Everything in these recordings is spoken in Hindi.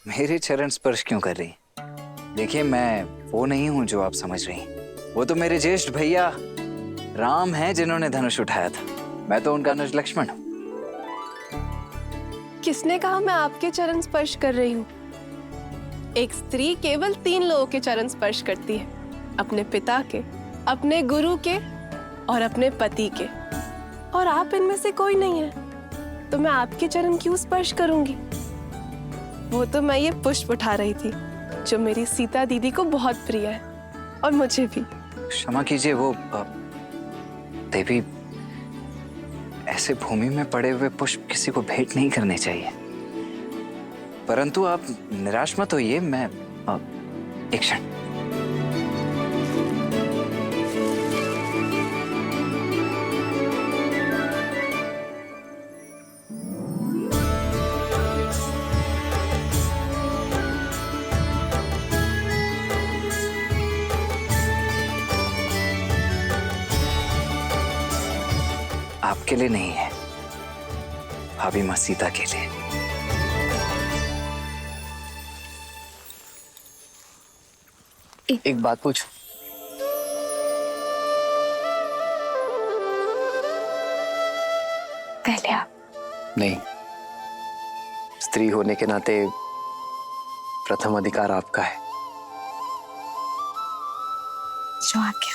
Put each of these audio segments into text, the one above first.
मेरे चरण स्पर्श क्यों कर रही? देखिए, मैं वो नहीं हूं जो आप समझ रही। वो तो मेरे ज्येष्ठ भैया राम हैं जिन्होंने धनुष उठाया था। मैं तो उनका अनुज लक्ष्मण हूँ। किसने कहा मैं आपके चरण स्पर्श कर रही हूँ? एक स्त्री केवल 3 लोगों के चरण स्पर्श करती है, अपने पिता के, अपने गुरु के और अपने पति के। और आप इनमें से कोई नहीं है, तो मैं आपके चरण क्यों स्पर्श करूंगी? वो तो मैं ये पुष्प उठा रही थी जो मेरी सीता दीदी को बहुत प्रिय है और मुझे भी। क्षमा कीजिए, वो देवी, ऐसे भूमि में पड़े हुए पुष्प किसी को भेंट नहीं करने चाहिए। परंतु आप निराश मत होइए, मैं एक क्षण। आपके लिए नहीं है, भाभी मां सीता के लिए। एक बात पूछ। पहले आप। नहीं, स्त्री होने के नाते प्रथम अधिकार आपका है। जो आज्ञा।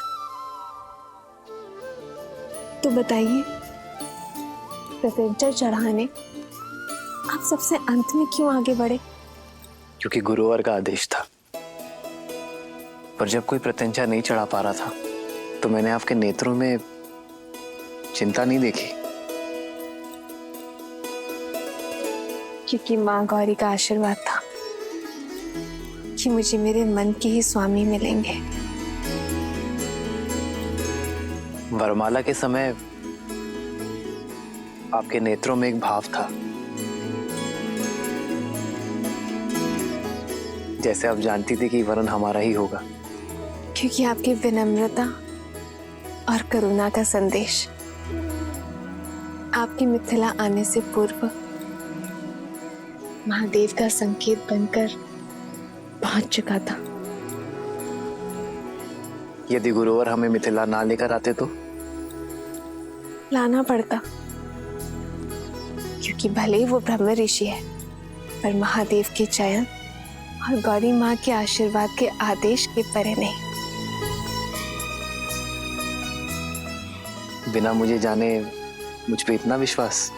तो बताइए, प्रत्यंचा चढ़ाने आप सबसे अंत में क्यों आगे बढ़े? क्योंकि गुरुवर का आदेश था। पर जब कोई प्रत्यंचा नहीं चढ़ा पा रहा था तो मैंने आपके नेत्रों में चिंता नहीं देखी। क्योंकि माँ गौरी का आशीर्वाद था कि मुझे मेरे मन के ही स्वामी मिलेंगे। वरमाला के समय आपके नेत्रों में एक भाव था, जैसे आप जानती थी कि वरन हमारा ही होगा। क्योंकि आपकी विनम्रता और करुणा का संदेश आपकी मिथिला आने से पूर्व महादेव का संकेत बनकर पहुंच चुका था। यदि गुरुवर हमें मिथिला ना लेकर आते तो लाना पड़ता, क्योंकि भले ही वो ब्रह्म ऋषि है, पर महादेव के चयन और गौरी माँ के आशीर्वाद के आदेश के परे नहीं। बिना मुझे जाने मुझ पे इतना विश्वास?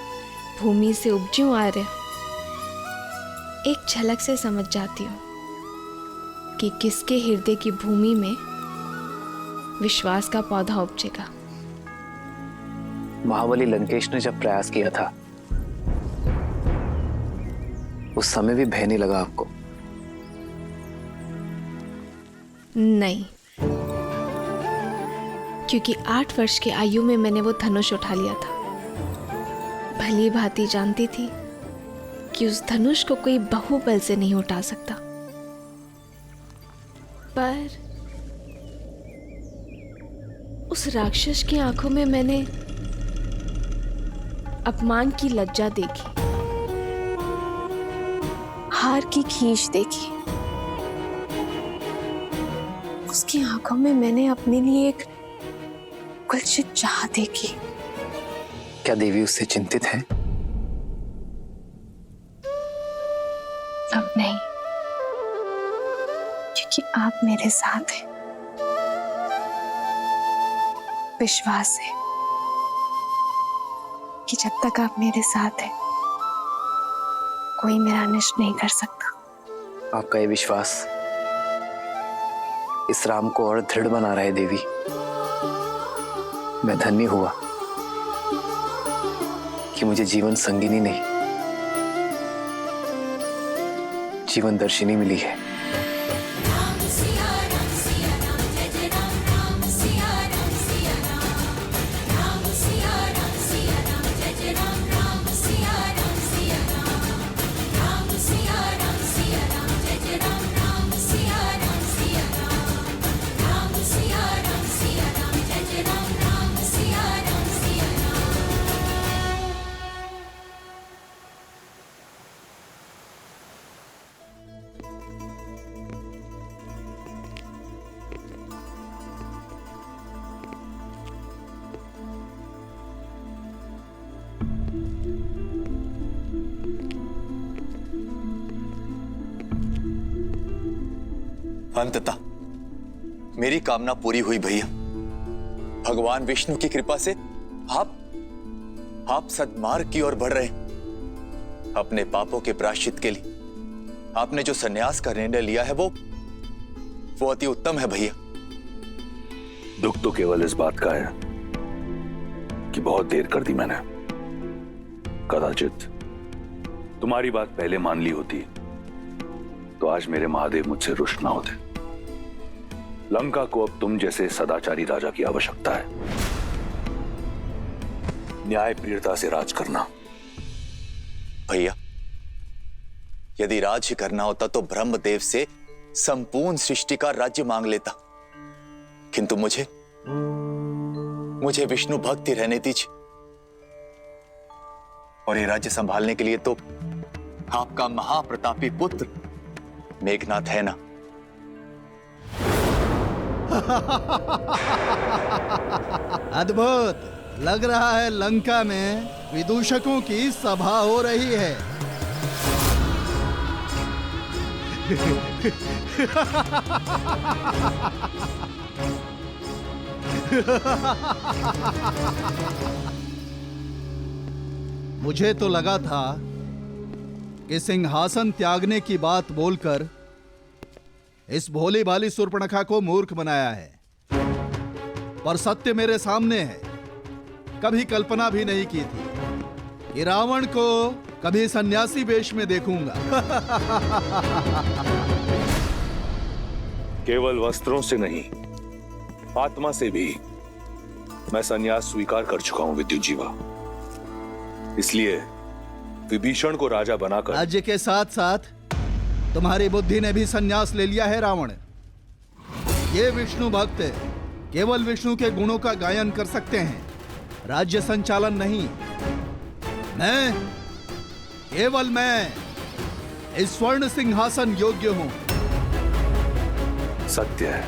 भूमि से उपजूं आर्य, एक झलक से समझ जाती हूँ कि किसके हृदय की भूमि में विश्वास का पौधा उपजेगा। महाबली लंकेश ने जब प्रयास किया था उस समय भी भय नहीं लगा आपको? नहीं, क्योंकि 8 वर्ष की आयु में मैंने वो धनुष उठा लिया था। भली भांति जानती थी कि उस धनुष को कोई बाहुबल से नहीं उठा सकता। पर उस राक्षस की आंखों में मैंने अपमान की लज्जा देखी, हार की खींच देखी। उसकी आंखों में मैंने अपने लिए एक कुलसित चाह देखी। क्या देवी उससे चिंतित है? अब नहीं, क्योंकि आप मेरे साथ हैं। विश्वास है कि जब तक आप मेरे साथ हैं, कोई मेरा नष्ट नहीं कर सकता। आपका ये विश्वास इस राम को और दृढ़ बना रहा है देवी। मैं धन्य हुआ कि मुझे जीवन संगिनी नहीं, जीवन दर्शिनी मिली है। अंततः मेरी कामना पूरी हुई भैया। भगवान विष्णु की कृपा से आप सद्मार्ग की ओर बढ़ रहे हैं। अपने पापों के प्रायश्चित के लिए आपने जो संन्यास का निर्णय लिया है वो अति उत्तम है भैया। दुख तो केवल इस बात का है कि बहुत देर कर दी मैंने। कदाचित तुम्हारी बात पहले मान ली होती तो आज मेरे महादेव मुझसे रुष्ट ना होते। लंका को अब तुम जैसे सदाचारी राजा की आवश्यकता है। न्याय प्रियता से राज करना। भैया, यदि राज ही करना होता तो ब्रह्मदेव से संपूर्ण सृष्टि का राज्य मांग लेता, किंतु मुझे विष्णु भक्ति रहने दीजिए। और ये राज्य संभालने के लिए तो आपका महाप्रतापी पुत्र मेघनाथ है ना। अद्भुत लग रहा है, लंका में विदूषकों की सभा हो रही है। मुझे तो लगा था कि सिंहासन त्यागने की बात बोलकर इस भोली भाली शूर्पणखा को मूर्ख बनाया है, पर सत्य मेरे सामने है। कभी कल्पना भी नहीं की थी कि रावण को कभी सन्यासी वेश में देखूंगा। केवल वस्त्रों से नहीं, आत्मा से भी मैं संन्यास स्वीकार कर चुका हूं विद्युत जीवा। इसलिए विभीषण को राजा बनाकर राज्य के साथ साथ तुम्हारी बुद्धि ने भी संन्यास ले लिया है रावण। ये विष्णु भक्त केवल विष्णु के गुणों का गायन कर सकते हैं, राज्य संचालन नहीं। केवल मैं इस स्वर्ण सिंहासन योग्य हूं। सत्य है,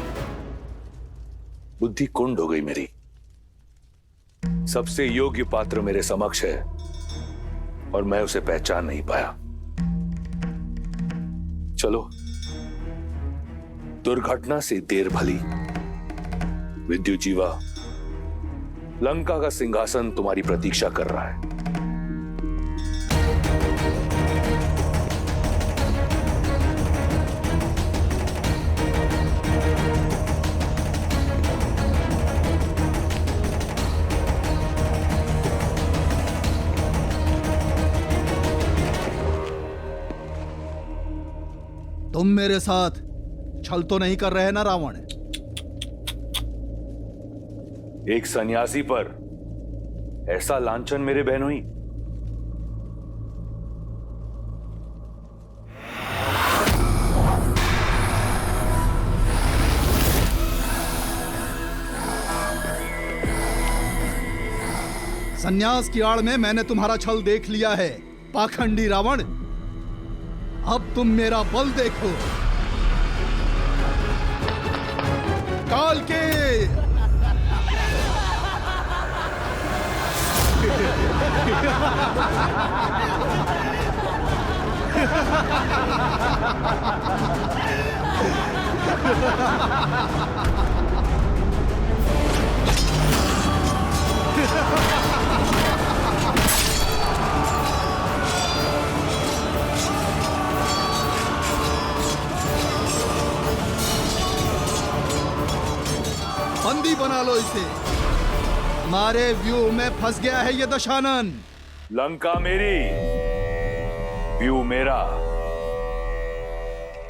बुद्धि कुंड हो गई मेरी। सबसे योग्य पात्र मेरे समक्ष है और मैं उसे पहचान नहीं पाया। चलो, दुर्घटना से देर भली। विद्युत जीवा, लंका का सिंहासन तुम्हारी प्रतीक्षा कर रहा है। तुम मेरे साथ छल तो नहीं कर रहे ना रावण? एक सन्यासी पर ऐसा लांछन मेरे बहनोई। संन्यास की आड़ में मैंने तुम्हारा छल देख लिया है, पाखंडी रावण। अब तुम मेरा बल देखो। काल के बंदी बना लो इसे। हमारे व्यू में फंस गया है ये दशानन। लंका मेरी, व्यू मेरा,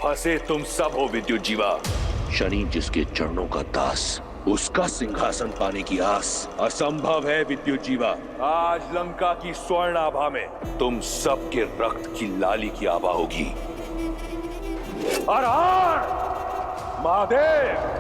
फंसे तुम सब हो विद्युत जीवा। शनि जिसके चरणों का दास, उसका सिंहासन पाने की आस असंभव है विद्युत जीवा। आज लंका की स्वर्ण आभा में तुम सबके रक्त की लाली की आभा होगी। हर हर महादेव।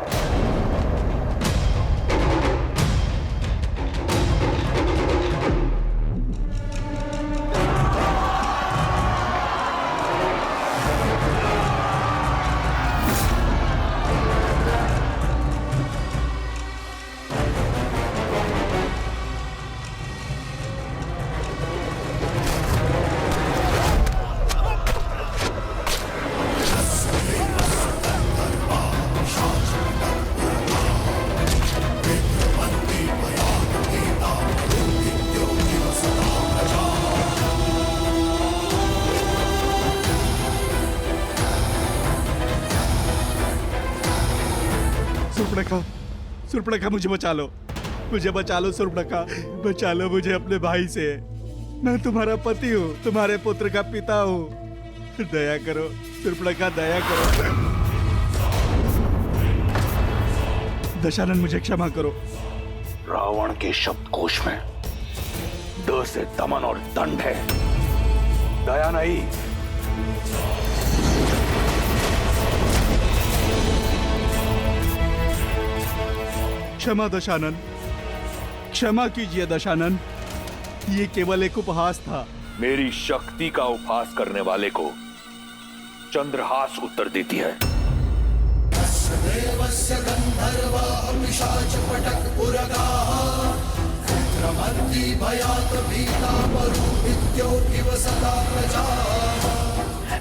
सुर्पणखा मुझे बचा लो, मुझे बचा लो सुर्पणखा, बचा लो मुझे अपने भाई से। मैं तुम्हारा पति हूँ, तुम्हारे पुत्र का पिता हूँ, दया करो सुर्पणखा, दया करो। दशानन मुझे क्षमा करो। रावण के शब्दकोश में द से दमन और दंड है, दया नहीं। क्षमा दशानन, क्षमा कीजिए दशानन, ये केवल एक उपहास था। मेरी शक्ति का उपहास करने वाले को चंद्रहास उत्तर देती है।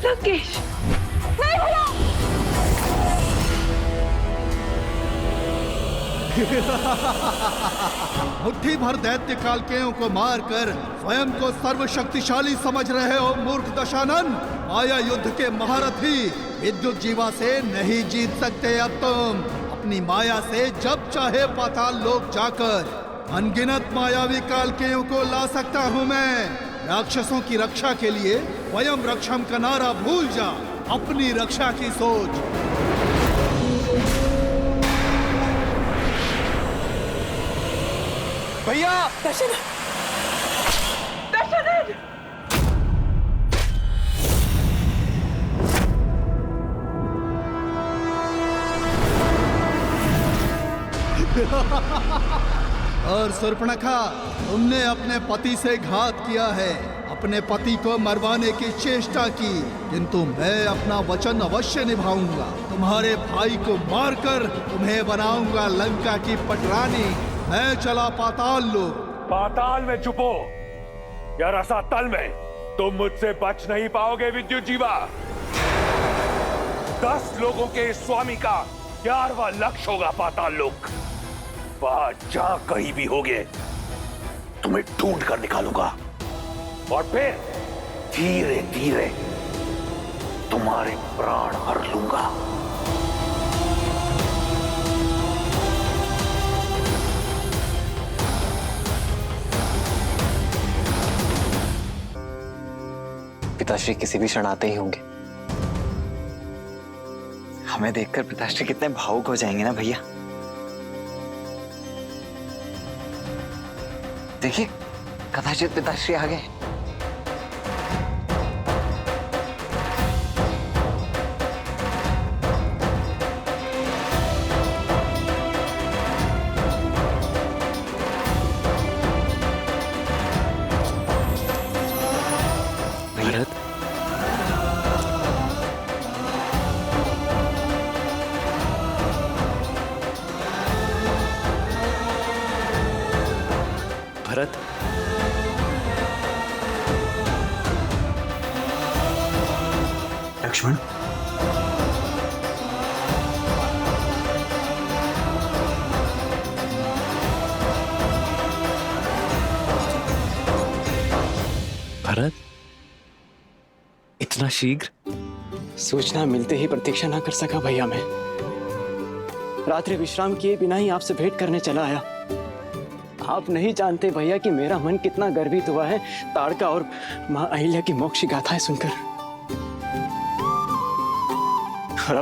लंकेश, नहीं भैया। मुट्ठी भर दैत्य कालकेयों को मारकर स्वयं को सर्वशक्तिशाली समझ रहे हो मूर्ख दशानन। माया युद्ध के महारथी विद्युत जीवा से नहीं जीत सकते अब तुम। अपनी माया से जब चाहे पाताल लोक जाकर अनगिनत मायावी कालकेयों को ला सकता हूँ मैं। राक्षसों की रक्षा के लिए स्वयं रक्षम का नारा भूल जा, अपनी रक्षा की सोच। भैया दशानन, दशानन! और सुर्पणखा, तुमने अपने पति से घात किया है, अपने पति को मरवाने की चेष्टा की, किंतु मैं अपना वचन अवश्य निभाऊंगा। तुम्हारे भाई को मारकर तुम्हें बनाऊंगा लंका की पटरानी। मैं चला पाताल लोक। पाताल में छुपो या रसातल में, तुम मुझसे बच नहीं पाओगे विद्युत जीवा। 10 लोगों के स्वामी का 11वां लक्ष्य होगा पाताल लोक। वहां जहां कहीं भी होगे तुम्हें ढूंढ कर निकालूंगा और फिर धीरे धीरे तुम्हारे प्राण हर लूंगा। पिताश्री किसी भी क्षण आते ही होंगे। हमें देखकर पिताश्री कितने भावुक हो जाएंगे ना भैया। देखिए, कदाचित पिताश्री आ गए। भरत, भरत, लक्ष्मण, भरत, इतना शीघ्र? सूचना मिलते ही प्रतीक्षा ना कर सका भैया मैं। रात्रि विश्राम किए बिना ही आपसे भेंट करने चला आया। आप नहीं जानते भैया कि मेरा मन कितना गर्वित हुआ है ताड़का और मां अहिल्या की मोक्ष गाथाएं सुनकर। और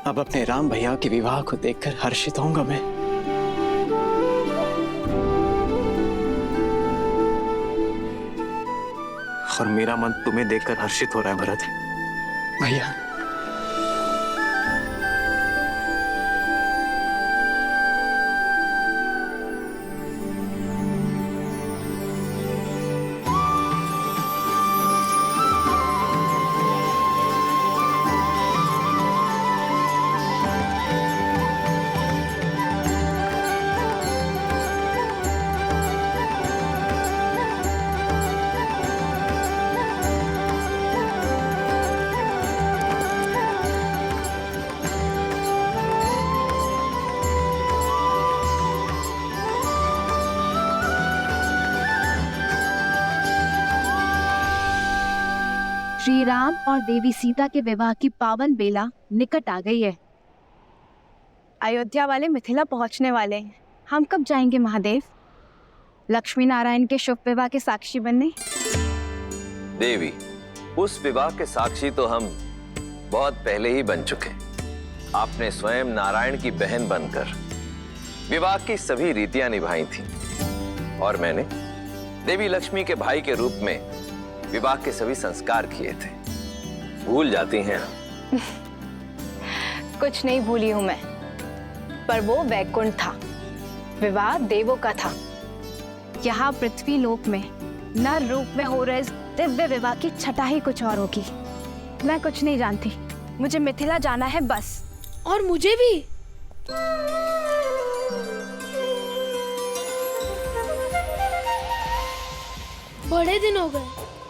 अब अपने राम भैया के विवाह को देखकर हर्षित होऊंगा मैं। और मेरा मन तुम्हें देखकर हर्षित हो रहा है भरत। भैया श्री राम और देवी सीता के विवाह की पावन बेला निकट आ गई है। अयोध्या वाले मिथिला पहुंचने वाले हैं। हम कब जाएंगे महादेव? लक्ष्मी नारायण के शुभ विवाह के साक्षी बनने। देवी, उस विवाह के साक्षी तो हम बहुत पहले ही बन चुके। आपने स्वयं नारायण की बहन बनकर विवाह की सभी रीतियां निभाई थी और मैंने देवी लक्ष्मी के भाई के रूप में विवाह के सभी संस्कार किए थे। भूल जाती हैं आप। कुछ नहीं भूली हूं मैं, पर वो वैकुंठ था, विवाह देवों का था। यहाँ पृथ्वी लोक में नर रूप में हो रहे इस दिव्य विवाह की छटा ही कुछ और होगी। मैं कुछ नहीं जानती, मुझे मिथिला जाना है बस। और मुझे भी। बड़े दिन हो गए,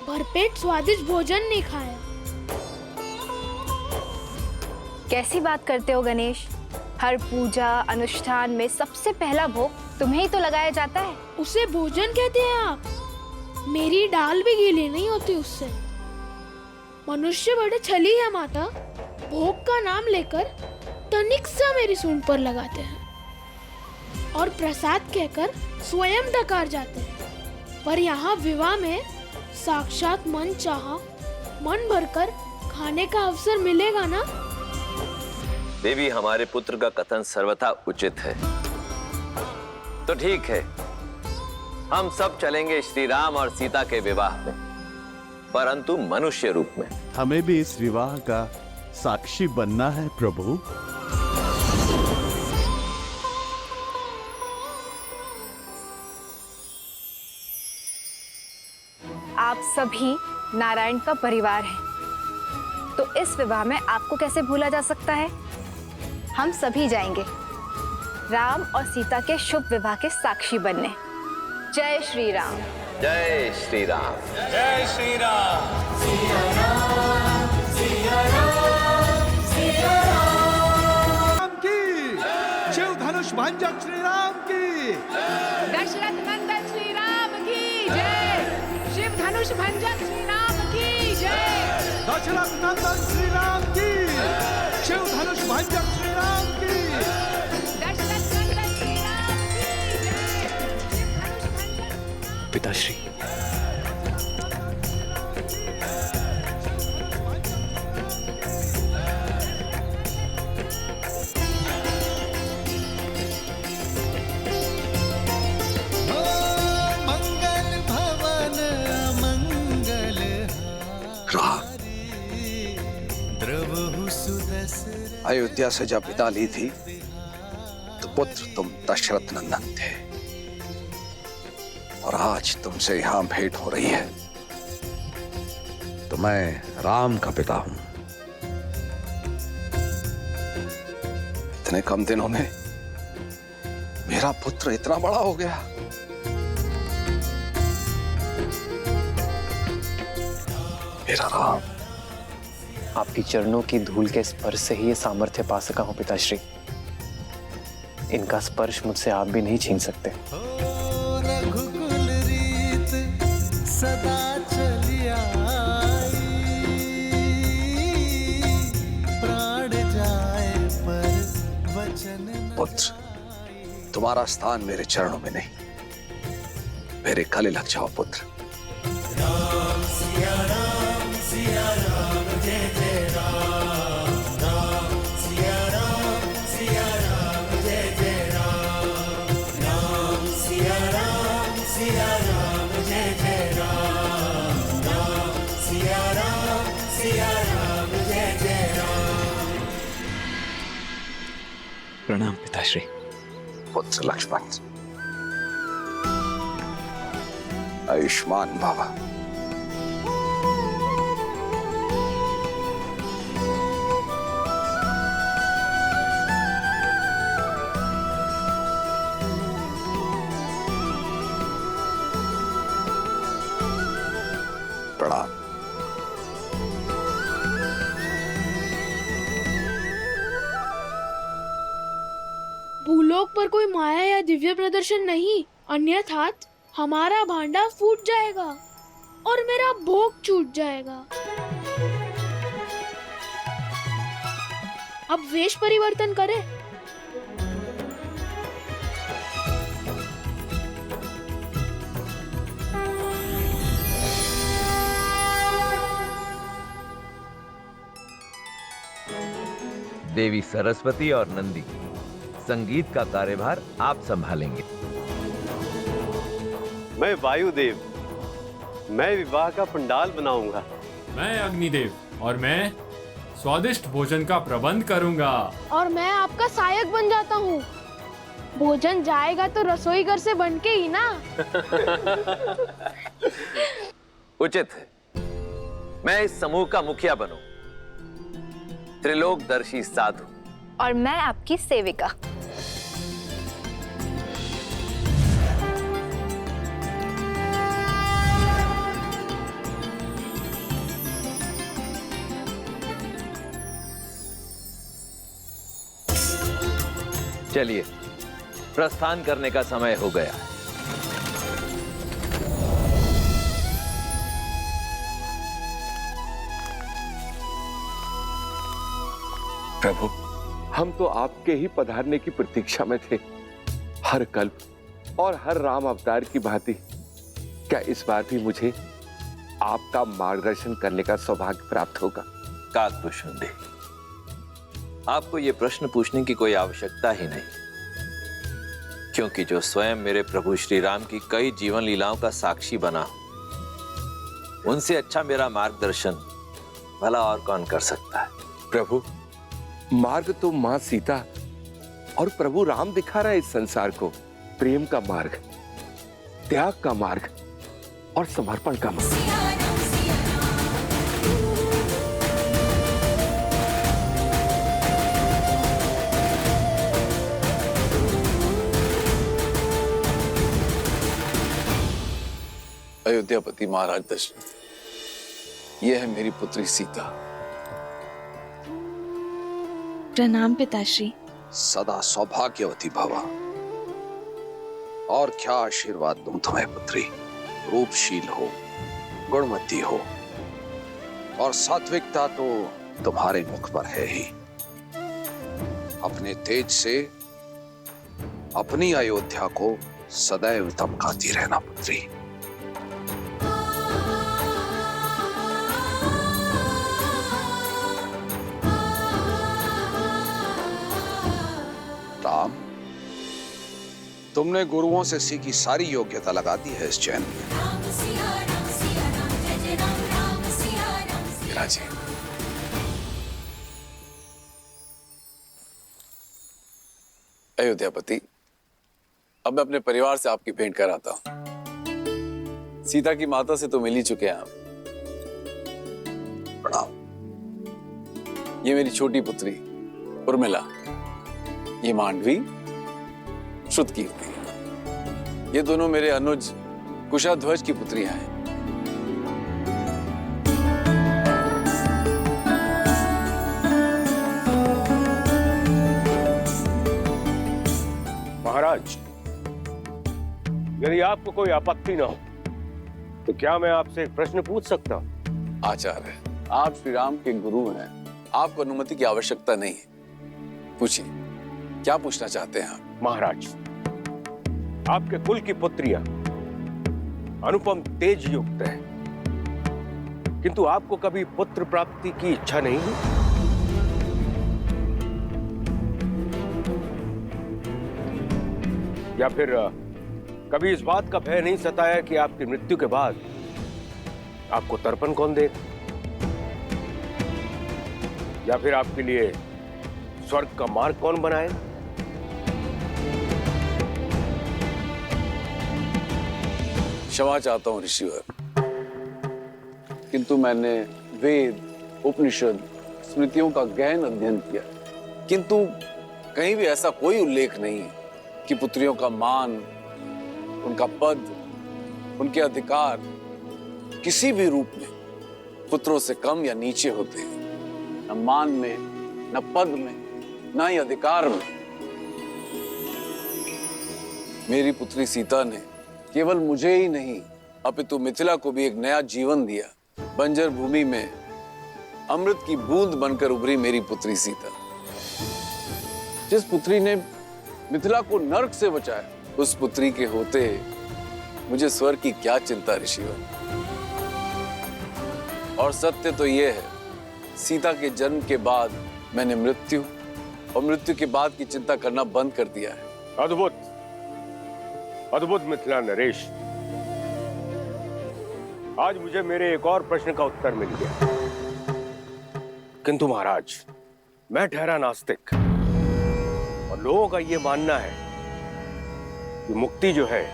भरपेट स्वादिष्ट भोजन नहीं खाया। कैसी बात करते हो गणेश? हर पूजा अनुष्ठान में सबसे पहला भोग तुम्हें ही तो लगाया जाता है। उसे भोजन कहते हैं आप? मेरी दाल भी गीली नहीं होती उससे। मनुष्य बड़े छली है माता, भोग का नाम लेकर तनिक सा मेरी सूंड पर लगाते हैं और प्रसाद कहकर स्वयं डकार जाते हैं। पर यहाँ विवाह में साक्षात मन चाहा मन भरकर खाने का अवसर मिलेगा ना? देवी, हमारे पुत्र का कथन सर्वथा उचित है। तो ठीक है, हम सब चलेंगे श्री राम और सीता के विवाह में, परंतु मनुष्य रूप में। हमें भी इस विवाह का साक्षी बनना है प्रभु। आप सभी नारायण का परिवार है, तो इस विवाह में आपको कैसे भूला जा सकता है? हम सभी जाएंगे राम और सीता के शुभ विवाह के साक्षी बनने। जय श्री राम। जय श्री राम। जय श्री राम। राम की शिव धनुष भंजक श्री राम की। दशरथ नंदन श्री राम की जय। शिव धनुष भंजक श्री राम की जय। दशरथ नंदन श्री राम की। शिव धनुष भंजक श्री राम की। दशरथ नंदन श्री राम की जय। शिव धनुष भंजक। पिताश्री, मंगल भवन मंगल अयोध्या से जब विदा ली थी तो पुत्र तुम दशरथ नंदन थे, और आज तुमसे यहां भेंट हो रही है तो मैं राम का पिता हूं। इतने कम दिनों में मेरा पुत्र इतना बड़ा हो गया। मेरा राम। आपकी चरणों की धूल के स्पर्श से ही ये सामर्थ्य पा सका हूं पिताश्री। इनका स्पर्श मुझसे आप भी नहीं छीन सकते। रघुकुल रीत सदा चली आई, प्राण जाए पर वचन। पुत्र, तुम्हारा स्थान मेरे चरणों में नहीं, मेरे गले लग जाओ पुत्र। राम सिया राम जय जय राम। राम सिया राम जय जय राम। राम सिया राम जय जय राम। राम सिया राम जय जय राम। प्रणाम पिताश्री। पुत्र लक्ष्मण, आयुष्मान बाबा। प्रणाम। भूलोक पर कोई माया या दिव्य प्रदर्शन नहीं, अन्यथा हमारा भांडा फूट जाएगा और मेरा भोग छूट जाएगा। अब वेश परिवर्तन करें। देवी सरस्वती और नंदी, संगीत का कार्यभार आप संभालेंगे। मैं वायुदेव, मैं विवाह का पंडाल बनाऊंगा। मैं अग्निदेव और मैं स्वादिष्ट भोजन का प्रबंध करूंगा। और मैं आपका सहायक बन जाता हूँ। भोजन जाएगा तो रसोई घर से बन के ही ना। उचित है, मैं इस समूह का मुखिया बनूं, त्रिलोकदर्शी साधु। और मैं आपकी सेविका। चलिए, प्रस्थान करने का समय हो गया है। प्रभु, हम तो आपके ही पधारने की प्रतीक्षा में थे। हर कल्प और हर राम अवतार की भांति क्या इस बार भी मुझे आपका मार्गदर्शन करने का सौभाग्य प्राप्त होगा? काकभूषुंडी, आपको यह प्रश्न पूछने की कोई आवश्यकता ही नहीं, क्योंकि जो स्वयं मेरे प्रभु श्री राम की कई जीवन लीलाओं का साक्षी बना, उनसे अच्छा मेरा मार्गदर्शन भला और कौन कर सकता है? प्रभु, मार्ग तो मां सीता और प्रभु राम दिखा रहे इस संसार को। प्रेम का मार्ग, त्याग का मार्ग और समर्पण का मार्ग। अयोध्यापति महाराज दशरथ, यह है मेरी पुत्री सीता। प्रणाम पिताश्री। सदा सौभाग्यवती भवा। और क्या आशीर्वाद दूं तुम्हें पुत्री। रूपशील हो, गुणवती हो, और सात्विकता तो तुम्हारे मुख पर है ही। अपने तेज से अपनी अयोध्या को सदैव तमकाती रहना पुत्री। राम, तुमने गुरुओं से सीखी सारी योग्यता लगा दी है इस चैन में। विराजी, अयोध्यापति, अब मैं अपने परिवार से आपकी भेंट कराता हूं। सीता की माता से तो मिल ही चुके हैं आप। प्रणाम। ये मेरी छोटी पुत्री उर्मिला, ये मांडवी, श्रुतकीर्ति। ये दोनों मेरे अनुज कुशाध्वज की पुत्रियां हैं। महाराज, यदि आपको कोई आपत्ति ना हो तो क्या मैं आपसे एक प्रश्न पूछ सकता हूं? आचार्य, आप श्री राम के गुरु हैं, आपको अनुमति की आवश्यकता नहीं है। पूछिए, क्या पूछना चाहते हैं आप? महाराज, आपके कुल की पुत्रियां अनुपम तेज युक्त है, किंतु आपको कभी पुत्र प्राप्ति की इच्छा नहीं हुई? या फिर कभी इस बात का भय नहीं सताया कि आपकी मृत्यु के बाद आपको तर्पण कौन देगा, या फिर आपके लिए स्वर्ग का मार्ग कौन बनाएगा? क्षमा चाहता हूं ऋषिवर, किंतु मैंने वेद, उपनिषद, स्मृतियों का गहन अध्ययन किया, किंतु कहीं भी ऐसा कोई उल्लेख नहीं कि पुत्रियों का मान, उनका पद, उनके अधिकार किसी भी रूप में पुत्रों से कम या नीचे होते हैं। न मान में, न पद में, न ही अधिकार में। मेरी पुत्री सीता ने केवल मुझे ही नहीं, अपितु मिथिला को भी एक नया जीवन दिया। बंजर भूमि में अमृत की बूंद बनकर उभरी मेरी पुत्री सीता। जिस पुत्री ने मिथिला को नर्क से बचाया, उस पुत्री के होते मुझे स्वर्ग की क्या चिंता ऋषिवर। और सत्य तो यह है, सीता के जन्म के बाद मैंने मृत्यु और मृत्यु के बाद की चिंता करना बंद कर दिया है। अद्भुत, अद्भुत मिथिला नरेश। आज मुझे मेरे एक और प्रश्न का उत्तर मिल गया। किंतु महाराज, मैं ठहरा नास्तिक और लोगों का यह मानना है कि मुक्ति जो है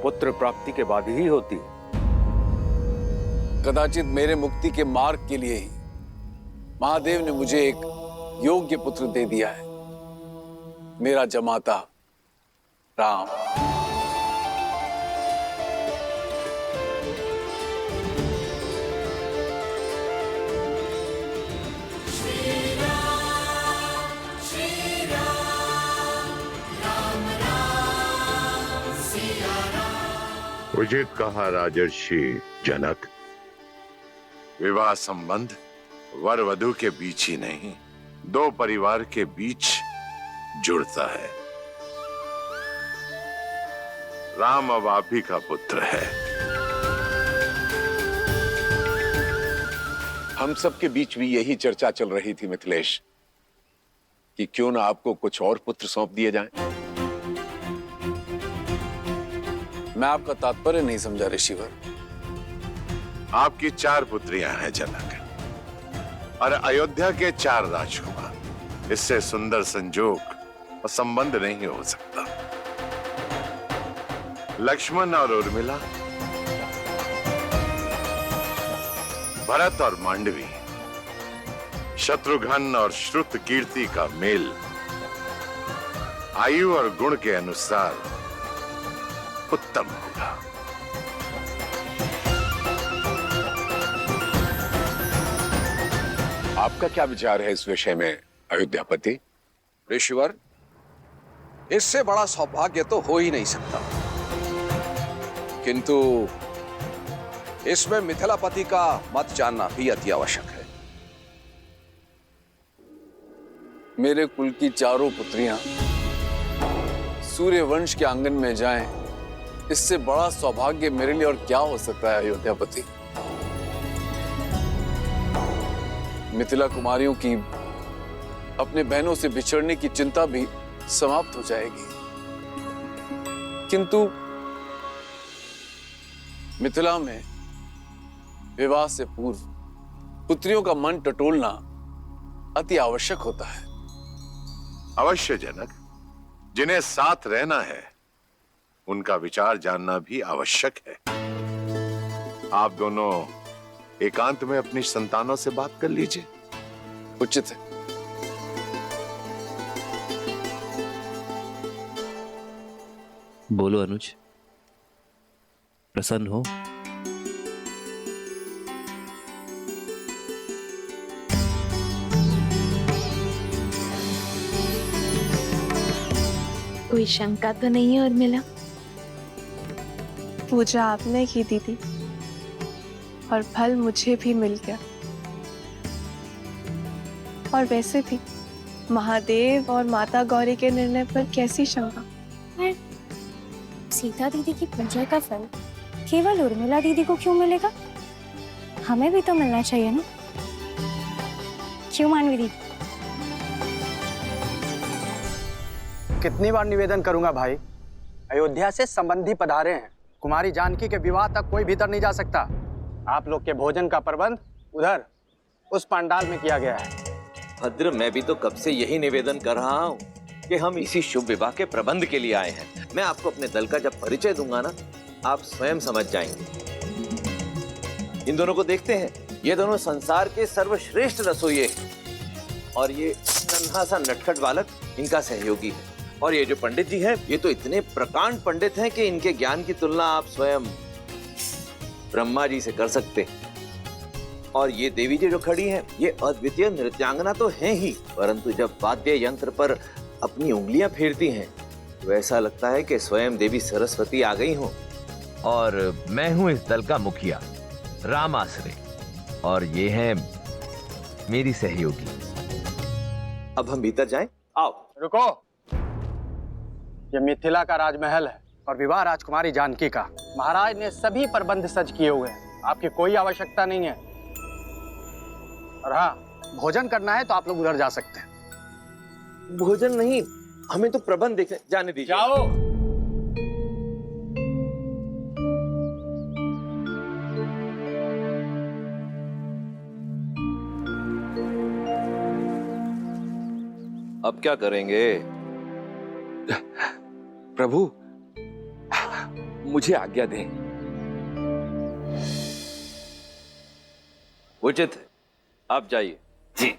पुत्र प्राप्ति के बाद ही होती है। कदाचित मेरे मुक्ति के मार्ग के लिए ही महादेव ने मुझे एक योग्य पुत्र दे दिया है, मेरा जमाता राम। उचित कहा राजर्षि जनक, विवाह संबंध वर वधु के बीच ही नहीं, दो परिवार के बीच जुड़ता है। राम अब आप ही का पुत्र है। हम सबके बीच भी यही चर्चा चल रही थी मिथिलेश, कि क्यों ना आपको कुछ और पुत्र सौंप दिए जाएं। मैं आपका तात्पर्य नहीं समझा ऋषिवर। आपकी 4 पुत्रियां हैं जनक, और अयोध्या के 4 राजकुमार। इससे सुंदर संजोग और संबंध नहीं हो सकता। लक्ष्मण और उर्मिला, भरत और मांडवी, शत्रुघ्न और श्रुत कीर्ति का मेल आयु और गुण के अनुसार उत्तम होगा। आपका क्या विचार है इस विषय में अयोध्यापति? ऋषिवर, इससे बड़ा सौभाग्य तो हो ही नहीं सकता, किंतु इसमें मिथिलापति का मत जानना भी अति आवश्यक है। मेरे कुल की 4 पुत्रियां सूर्य वंश के आंगन में जाएं, इससे बड़ा सौभाग्य मेरे लिए और क्या हो सकता है अयोध्यापति। मिथिला कुमारियों की अपने बहनों से बिछड़ने की चिंता भी समाप्त हो जाएगी, किंतु मिथिला में विवाह से पूर्व पुत्रियों का मन टटोलना अति आवश्यक होता है। अवश्य जनक, जिन्हें साथ रहना है उनका विचार जानना भी आवश्यक है। आप दोनों एकांत में अपनी संतानों से बात कर लीजिए। उचित है। बोलो अनुज, प्रसन्न हो? कोई शंका तो नहीं है उर्मिला? पूजा आपने की दीदी, और फल मुझे भी मिल गया। और वैसे भी महादेव और माता गौरी के निर्णय पर कैसी शंका? सीता दीदी की पूजा का फल केवल उर्मिला दीदी को क्यों मिलेगा? हमें भी तो मिलना चाहिए ना, क्यों मानवी दीदी? कितनी बार निवेदन करूंगा भाई, अयोध्या से संबंधी पधारे हैं। कुमारी जानकी के विवाह तक कोई भीतर नहीं जा सकता। आप लोग के भोजन का प्रबंध उधर उस पंडाल में किया गया है। भद्र, मैं भी तो कब से यही निवेदन कर रहा हूँ कि हम इसी शुभ विवाह के प्रबंध के लिए आए हैं। मैं आपको अपने दल का जब परिचय दूंगा ना, आप स्वयं समझ जाएंगे। इन दोनों को देखते हैं, ये दोनों संसार के सर्वश्रेष्ठ रसोइये, और ये नन्हा सा नटखट बालक इनका सहयोगी है। और ये जो पंडित जी हैं, ये तो इतने प्रकांड पंडित हैं कि इनके ज्ञान की तुलना आप स्वयं ब्रह्मा जी से कर सकते हैं। और ये देवी जी जो खड़ी हैं, ये अद्वितीय नृत्यांगना तो हैं ही, परंतु जब वाद्य यंत्र पर अपनी उंगलियां फेरती हैं तो ऐसा लगता है कि स्वयं देवी सरस्वती आ गई हो। और मैं हूं इस दल का मुखिया राम आसरे, और ये हैं मेरी सहयोगी। अब हम भीतर जाएं? आओ। रुको, ये मिथिला का राजमहल है और विवाह राजकुमारी जानकी का। महाराज ने सभी प्रबंध सज किए हुए हैं, आपकी कोई आवश्यकता नहीं है। और हाँ, भोजन करना है तो आप लोग उधर जा सकते हैं। भोजन नहीं, हमें तो प्रबंध देखने जाने दीजिए। जाओ। अब क्या करेंगे? प्रभु, मुझे आज्ञा दें। उचित है, आप जाइए। जी।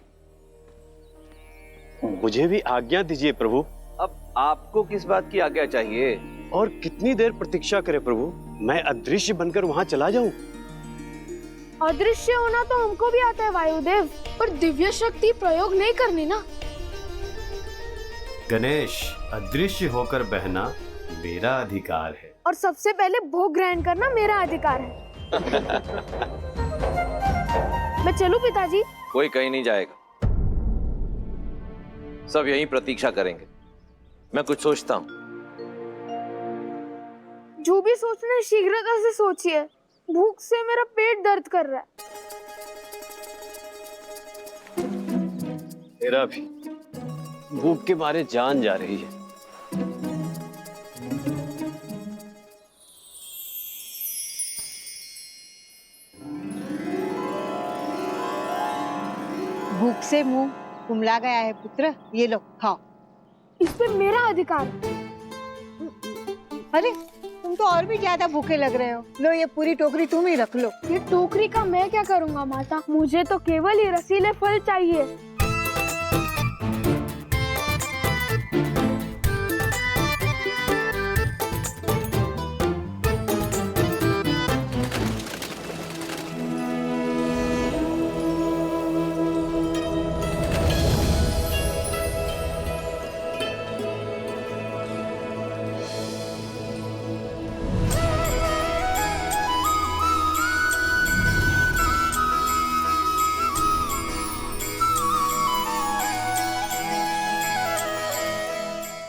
मुझे भी आज्ञा दीजिए प्रभु। अब आपको किस बात की आज्ञा चाहिए? और कितनी देर प्रतीक्षा करे प्रभु? मैं अदृश्य बनकर वहां चला जाऊं? अदृश्य होना तो हमको भी आता है वायुदेव, पर दिव्य शक्ति प्रयोग नहीं करनी ना। गणेश, अदृश्य होकर बहना मेरा अधिकार है। और सबसे पहले भोग ग्रहण करना मेरा अधिकार है। मैं चलूं पिताजी? कोई कहीं नहीं जाएगा, सब यहीं प्रतीक्षा करेंगे। मैं कुछ सोचता हूं। जो भी सोचना है शीघ्रता से सोचिए, भूख से मेरा पेट दर्द कर रहा है। मेरा भी भूख के मारे जान जा रही है। भूख से मुंह कुमला गया है पुत्र, ये लो खाओ। इस पे मेरा अधिकार। अरे तुम तो और भी ज्यादा भूखे लग रहे हो। लो ये पूरी टोकरी तुम ही रख लो। ये टोकरी का मैं क्या करूंगा माता, मुझे तो केवल ये रसीले फल चाहिए।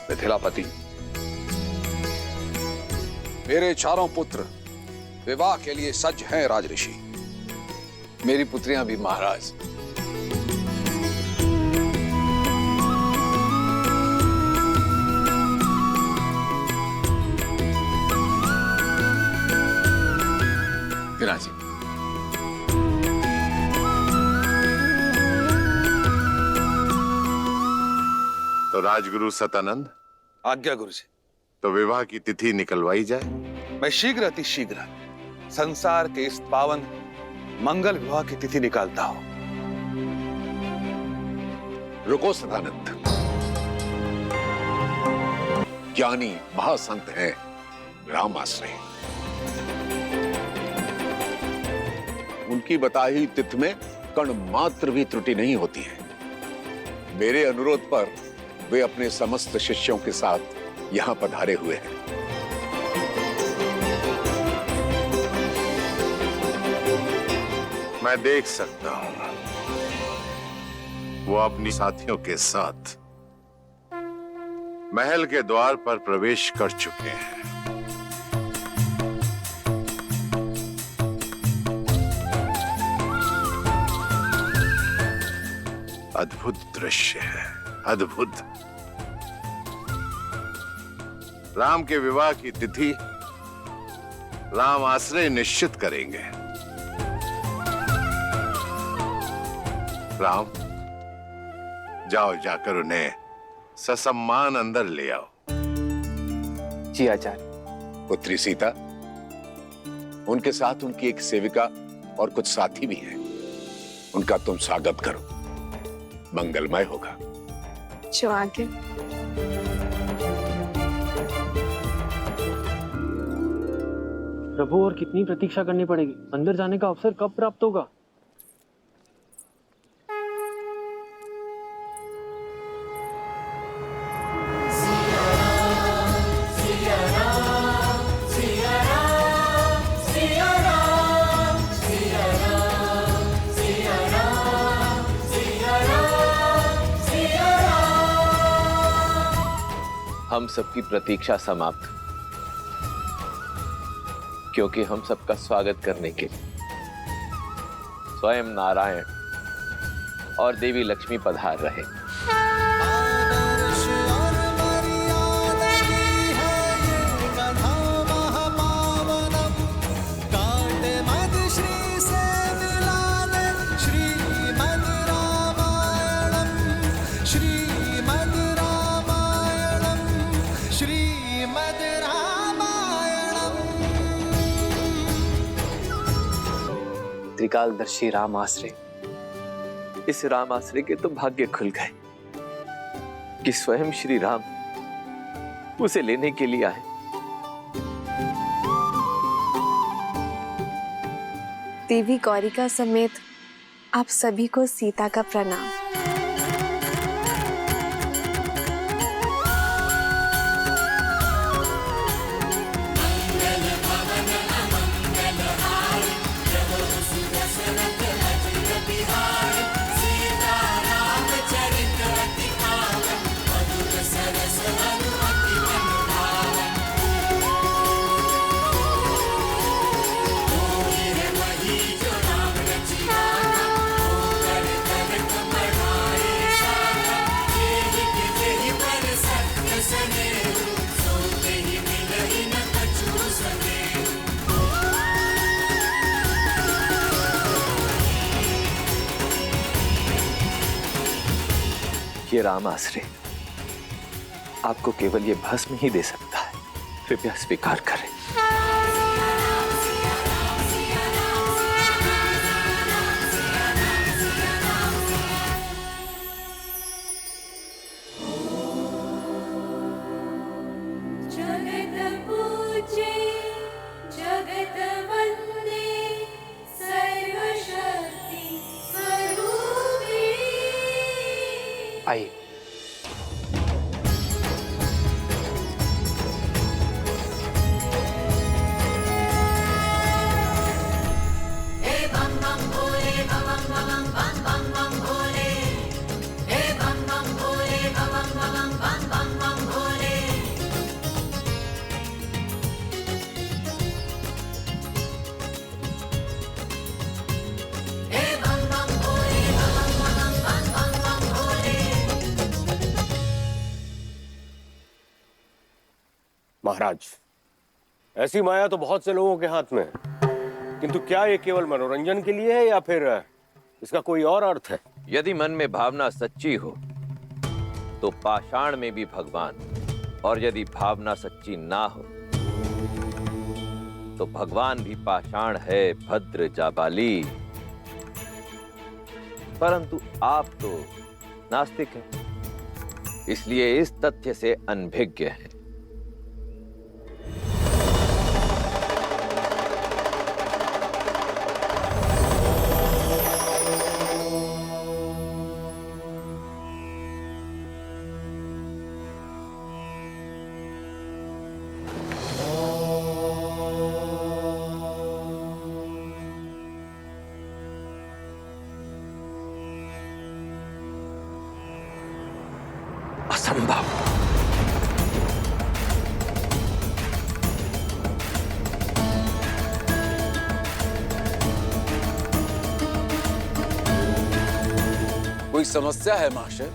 मिथिलापति, मेरे चारों पुत्र विवाह के लिए सज्ज हैं राजऋषि। मेरी पुत्रियां भी महाराज। विराजी। तो राजगुरु सतानंद, आज्ञा गुरु जी। तो विवाह की तिथि निकलवाई जाए। मैं शीघ्र अति शीघ्र संसार के इस पावन मंगल विवाह की तिथि निकालता हूं। रुको सदानंद, ज्ञानी महासंत हैं रामाश्रय, उनकी बताई हुई तिथि में कण मात्र भी त्रुटि नहीं होती है। मेरे अनुरोध पर वे अपने समस्त शिष्यों के साथ यहां पधारे हुए हैं। मैं देख सकता हूं वो अपनी साथियों के साथ महल के द्वार पर प्रवेश कर चुके हैं। अद्भुत दृश्य है, अद्भुत। राम के विवाह की तिथि राम आश्रय निश्चित करेंगे। राम, जाओ जाकर उन्हें ससम्मान अंदर ले आओ। जी आचार्य। पुत्री सीता, उनके साथ उनकी एक सेविका और कुछ साथी भी हैं। उनका तुम स्वागत करो, मंगलमय होगा। जो आगे। प्रभु, और कितनी प्रतीक्षा करनी पड़ेगी? अंदर जाने का अवसर कब प्राप्त होगा? हम सबकी प्रतीक्षा समाप्त, क्योंकि हम सबका स्वागत करने के लिए स्वयं नारायण और देवी लक्ष्मी पधार रहे। त्रिकालदर्शी राम आश्रय, इस राम आश्रय के तो भाग्य खुल गए कि स्वयं श्री राम उसे लेने के लिए आए। देवी गौरिका समेत आप सभी को सीता का प्रणाम। ये राम आश्रय आपको केवल ये भस्म ही दे सकता है, कृपया स्वीकार करें। जगत पूजे जगत वंदे सर्वशक्ति स्वरूपे। आइए। महाराज, ऐसी माया तो बहुत से लोगों के हाथ में है, किंतु क्या ये केवल मनोरंजन के लिए है या फिर इसका कोई और अर्थ है? यदि मन में भावना सच्ची हो तो पाषाण में भी भगवान, और यदि भावना सच्ची ना हो तो भगवान भी पाषाण है, भद्र जाबाली। परंतु आप तो नास्तिक हैं, इसलिए इस तथ्य से अनभिज्ञ हैं। असंभव। कोई समस्या है महाशय?